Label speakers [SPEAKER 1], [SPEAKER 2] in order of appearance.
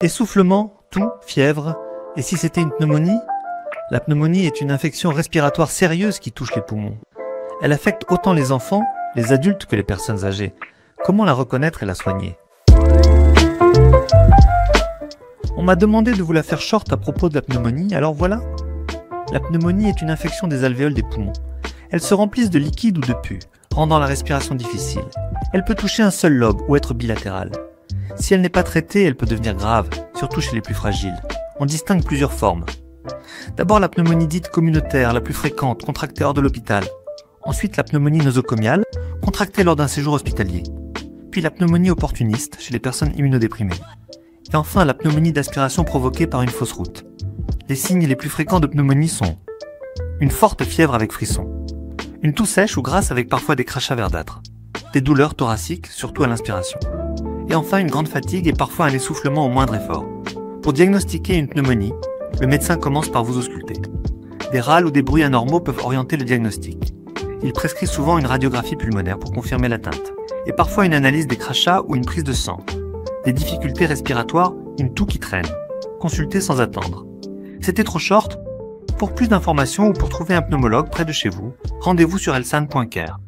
[SPEAKER 1] Essoufflement, toux, fièvre. Et si c'était une pneumonie? La pneumonie est une infection respiratoire sérieuse qui touche les poumons. Elle affecte autant les enfants, les adultes que les personnes âgées. Comment la reconnaître et la soigner? On m'a demandé de vous la faire short à propos de la pneumonie, alors voilà. La pneumonie est une infection des alvéoles des poumons. Elles se remplissent de liquide ou de pus, rendant la respiration difficile. Elle peut toucher un seul lobe ou être bilatérale. Si elle n'est pas traitée, elle peut devenir grave, surtout chez les plus fragiles. On distingue plusieurs formes. D'abord la pneumonie dite communautaire, la plus fréquente, contractée hors de l'hôpital. Ensuite la pneumonie nosocomiale, contractée lors d'un séjour hospitalier. Puis la pneumonie opportuniste, chez les personnes immunodéprimées. Et enfin la pneumonie d'aspiration provoquée par une fausse route. Les signes les plus fréquents de pneumonie sont une forte fièvre avec frisson, une toux sèche ou grasse avec parfois des crachats verdâtres, des douleurs thoraciques, surtout à l'inspiration, et enfin une grande fatigue et parfois un essoufflement au moindre effort. Pour diagnostiquer une pneumonie, le médecin commence par vous ausculter. Des râles ou des bruits anormaux peuvent orienter le diagnostic. Il prescrit souvent une radiographie pulmonaire pour confirmer l'atteinte, et parfois une analyse des crachats ou une prise de sang. Des difficultés respiratoires, une toux qui traîne. Consultez sans attendre. C'était trop short? Pour plus d'informations ou pour trouver un pneumologue près de chez vous, rendez-vous sur elsan.care.